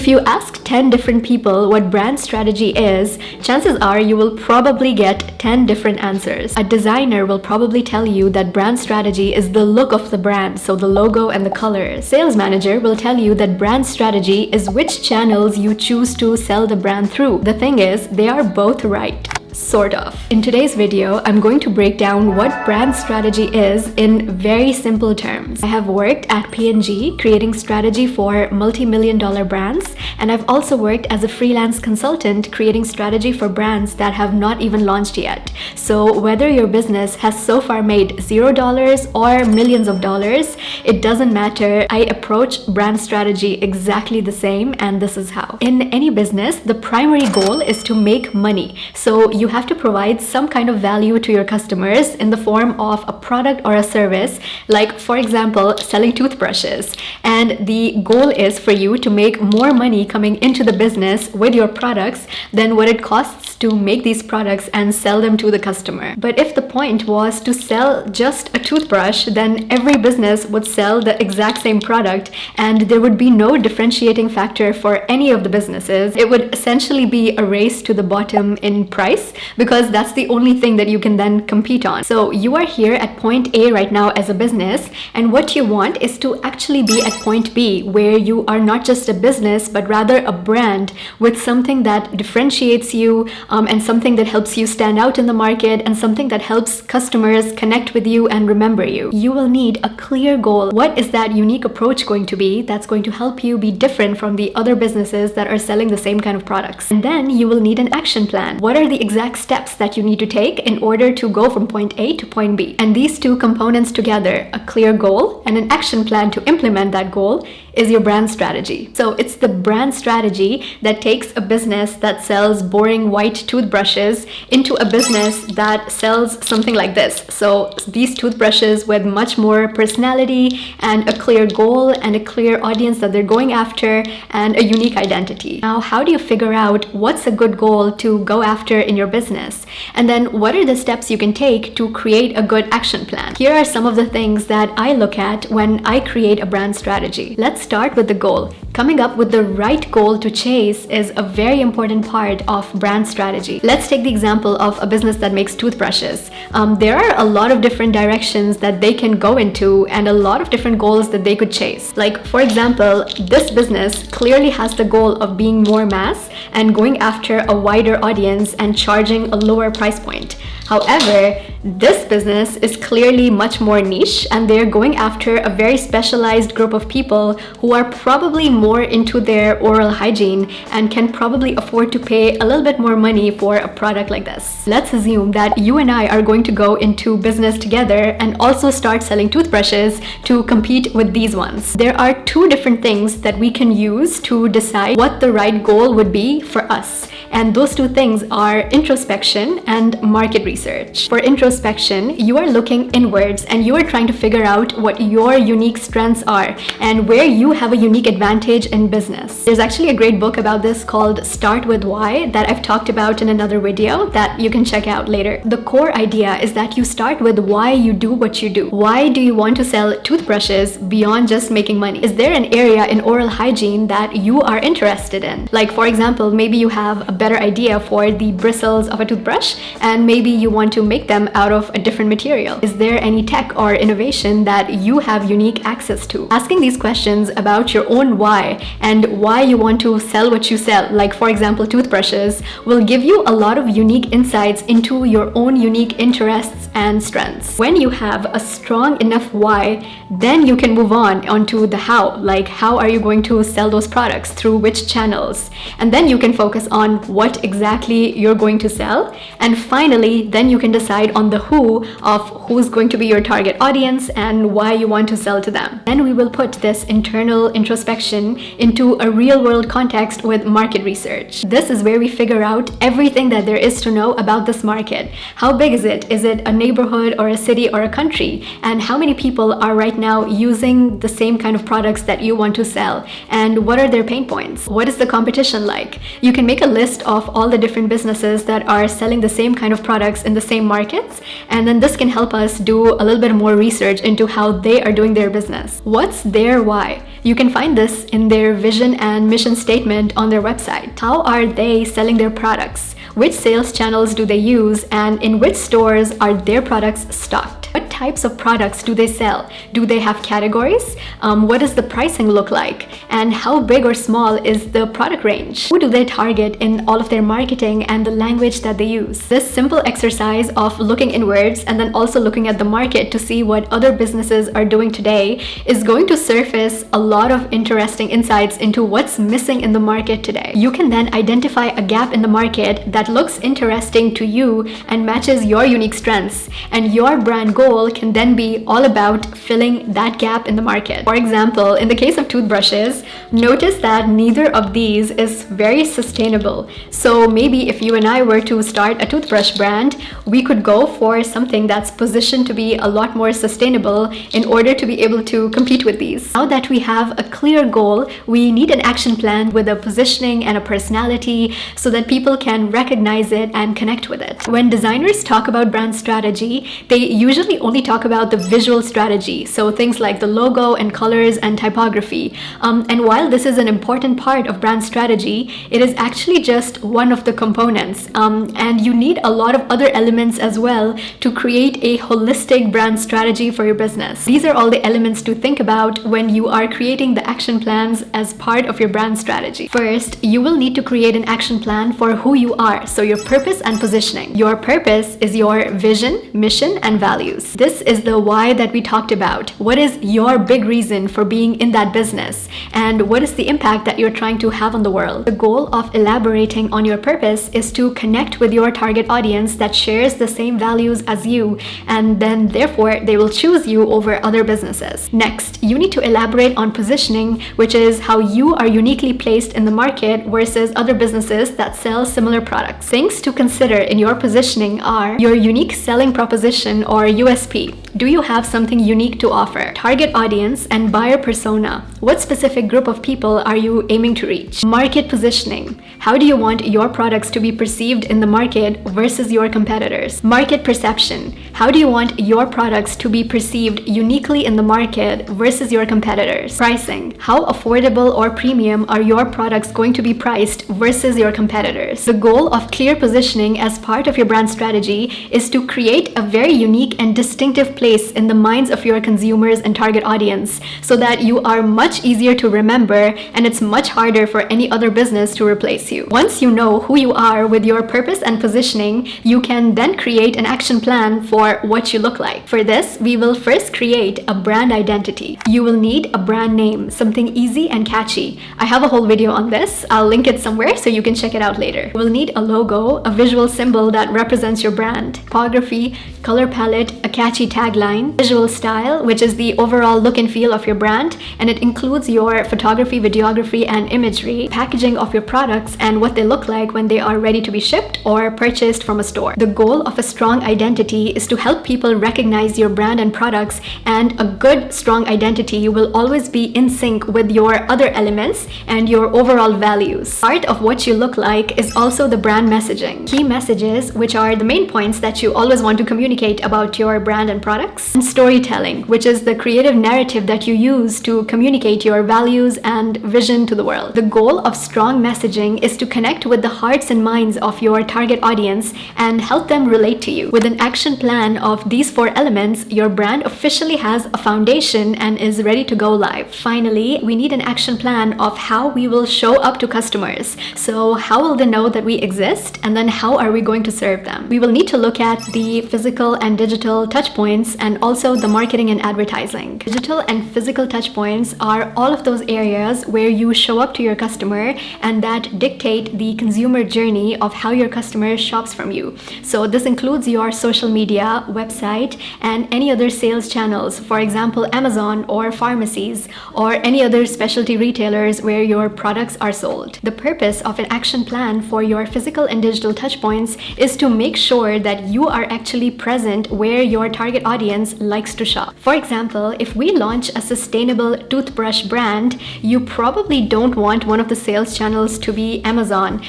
If you ask 10 different people what brand strategy is, chances are you will probably get 10 different answers. A designer will probably tell you that brand strategy is the look of the brand, so the logo and the colors. Sales manager will tell you that brand strategy is which channels you choose to sell the brand through. The thing is, they are both right. Sort of. In today's video, I'm going to break down what brand strategy is in very simple terms. I have worked at P&G creating strategy for multi-million-dollar brands, and I've also worked as a freelance consultant creating strategy for brands that have not even launched yet. So whether your business has so far made $0 or millions of dollars, it doesn't matter. I approach brand strategy exactly the same, and this is how. In any business, the primary goal is to make money. So you have to provide some kind of value to your customers in the form of a product or a service, like for example, selling toothbrushes. And the goal is for you to make more money coming into the business with your products than what it costs to make these products and sell them to the customer. But if the point was to sell just a toothbrush, then every business would sell the exact same product and there would be no differentiating factor for any of the businesses. It would essentially be a race to the bottom in price, because that's the only thing that you can then compete on. So you are here at point A right now as a business, and what you want is to actually be at point B, where you are not just a business but rather a brand with something that differentiates you, and something that helps you stand out in the market, and something that helps customers connect with you and remember you. You will need a clear goal. What is that unique approach going to be that's going to help you be different from the other businesses that are selling the same kind of products? And then you will need an action plan. What are the exact steps that you need to take in order to go from point A to point B? And these two components together, a clear goal and an action plan to implement that goal, is your brand strategy. So it's the brand strategy that takes a business that sells boring white toothbrushes into a business that sells something like this. So these toothbrushes with much more personality and a clear goal and a clear audience that they're going after and a unique identity. Now, how do you figure out what's a good goal to go after in your business? And then what are the steps you can take to create a good action plan? Here are some of the things that I look at when I create a brand strategy. Let's start with the goal. Coming up with the right goal to chase is a very important part of brand strategy. Let's take the example of a business that makes toothbrushes. There are a lot of different directions that they can go into and a lot of different goals that they could chase. Like, for example, this business clearly has the goal of being more mass and going after a wider audience and charging a lower price point. However, this business is clearly much more niche, and they're going after a very specialized group of people who are probably more into their oral hygiene and can probably afford to pay a little bit more money for a product like this. Let's assume that you and I are going to go into business together and also start selling toothbrushes to compete with these ones. There are two different things that we can use to decide what the right goal would be for us. And those two things are introspection and market research. For introspection, you are looking inwards and you are trying to figure out what your unique strengths are and where you have a unique advantage in business. There's actually a great book about this called Start With Why that I've talked about in another video that you can check out later. The core idea is that you start with why you do what you do. Why do you want to sell toothbrushes beyond just making money? Is there an area in oral hygiene that you are interested in? Like, for example, maybe you have a better idea for the bristles of a toothbrush and maybe you want to make them out of a different material. Is there any tech or innovation that you have unique access to? Asking these questions about your own why and why you want to sell what you sell, like for example toothbrushes, will give you a lot of unique insights into your own unique interests and strengths. When you have a strong enough why, then you can move on onto the how, like how are you going to sell those products, through which channels, and then you can focus on what exactly you're going to sell. And finally, then you can decide on the who of who's going to be your target audience and why you want to sell to them. Then we will put this internal introspection into a real world context with market research. This is where we figure out everything that there is to know about this market. How big is it? Is it a neighborhood or a city or a country? And how many people are right now using the same kind of products that you want to sell? And what are their pain points? What is the competition like? You can make a list list of all the different businesses that are selling the same kind of products in the same markets, and then this can help us do a little bit more research into how they are doing their business. What's their why? You can find this in their vision and mission statement on their website. How are they selling their products? Which sales channels do they use, and in which stores are their products stocked? What types of products do they sell? Do they have categories? What does the pricing look like? And how big or small is the product range? Who do they target in all of their marketing and the language that they use? This simple exercise of looking inwards and then also looking at the market to see what other businesses are doing today is going to surface a lot of interesting insights into what's missing in the market today. You can then identify a gap in the market that looks interesting to you and matches your unique strengths, and your brand goal can then be all about filling that gap in the market. For example, in the case of toothbrushes, notice that neither of these is very sustainable. So maybe if you and I were to start a toothbrush brand, we could go for something that's positioned to be a lot more sustainable in order to be able to compete with these. Now that we have a clear goal, we need an action plan with a positioning and a personality so that people can recognize it and connect with it. When designers talk about brand strategy, they usually only talk about the visual strategy, so things like the logo and colors and typography. And while this is an important part of brand strategy, it is actually just one of the components. And you need a lot of other elements as well to create a holistic brand strategy for your business. These are all the elements to think about when you are creating the action plans as part of your brand strategy. First, you will need to create an action plan for who you are, so your purpose and positioning. Your purpose is your vision, mission, and values. This is the why that we talked about. What is your big reason for being in that business? And what is the impact that you're trying to have on the world? The goal of elaborating on your purpose is to connect with your target audience that shares the same values as you, and then therefore they will choose you over other businesses. Next, you need to elaborate on positioning, which is how you are uniquely placed in the market versus other businesses that sell similar products. Things to consider in your positioning are your unique selling proposition or USP. Do you have something unique to offer? Target audience and buyer persona. What specific group of people are you aiming to reach? Market positioning. How do you want your products to be perceived in the market versus your competitors? Market perception. How do you want your products to be perceived uniquely in the market versus your competitors? Pricing. How affordable or premium are your products going to be priced versus your competitors? The goal of clear positioning as part of your brand strategy is to create a very unique and distinctive place in the minds of your consumers and target audience so that you are much easier to remember and it's much harder for any other business to replace you. Once you know who you are with your purpose and positioning, you can then create an action plan for what you look like. For this, we will first create a brand identity. You will need a brand name, something easy and catchy. I have a whole video on this. I'll link it somewhere so you can check it out later. You will need a logo, a visual symbol that represents your brand, typography, color palette, a catchy tagline, visual style, which is the overall look and feel of your brand, and it includes your photography, videography, and imagery, packaging of your products, and what they look like when they are ready to be shipped or purchased from a store. The goal of a strong identity is to help people recognize your brand and products, and a good, strong identity will always be in sync with your other elements and your overall values. Part of what you look like is also the brand messaging. Key messages, which are the main points that you always want to communicate about your brand and products, and storytelling, which is the creative narrative that you use to communicate your values and vision to the world. The goal of strong messaging is to connect with the hearts and minds of your target audience and help them relate to you. With an action plan of these 4 elements, your brand officially has a foundation and is ready to go live. Finally, we need an action plan of how we will show up to customers. So how will they know that we exist, and then how are we going to serve them? We will need to look at the physical and digital touch points and also the marketing and advertising. Digital and physical touch points are all of those areas where you show up to your customer and that dictate the consumer journey of how your customer shops from you. So this includes your social media, website, and any other sales channels, for example, Amazon or pharmacies or any other specialty retailers where your products are sold. The purpose of an action plan for your physical and digital touch points is to make sure that you are actually present where your target audience audience likes to shop. For example, if we launch a sustainable toothbrush brand, you probably don't want one of the sales channels to be Amazon,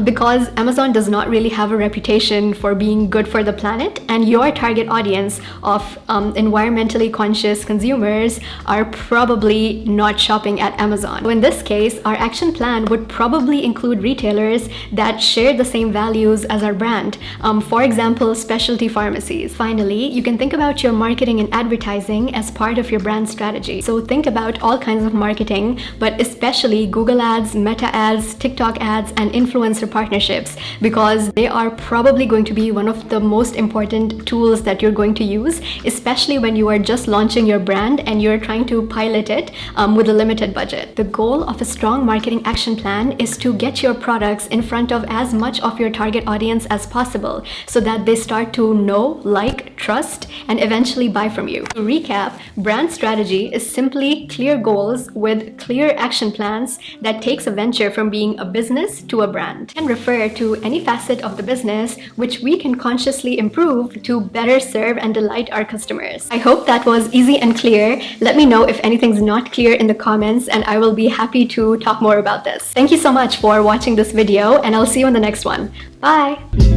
because Amazon does not really have a reputation for being good for the planet, and your target audience of environmentally conscious consumers are probably not shopping at Amazon. So in this case, our action plan would probably include retailers that share the same values as our brand. For example, specialty pharmacies. Finally, you can think about your marketing and advertising as part of your brand strategy. So think about all kinds of marketing, but especially Google Ads, Meta Ads, TikTok ads, and influencer partnerships, because they are probably going to be one of the most important tools that you're going to use, especially when you are just launching your brand and you're trying to pilot it with a limited budget. The goal of a strong marketing action plan is to get your products in front of as much of your target audience as possible so that they start to know, like, trust, and eventually buy from you. To recap, brand strategy is simply clear goals with clear action plans that takes a venture from being a business to a brand, and refer to any facet of the business which we can consciously improve to better serve and delight our customers. I hope that was easy and clear. Let me know if anything's not clear in the comments, and I will be happy to talk more about this. Thank you so much for watching this video, and I'll see you in the next one. Bye!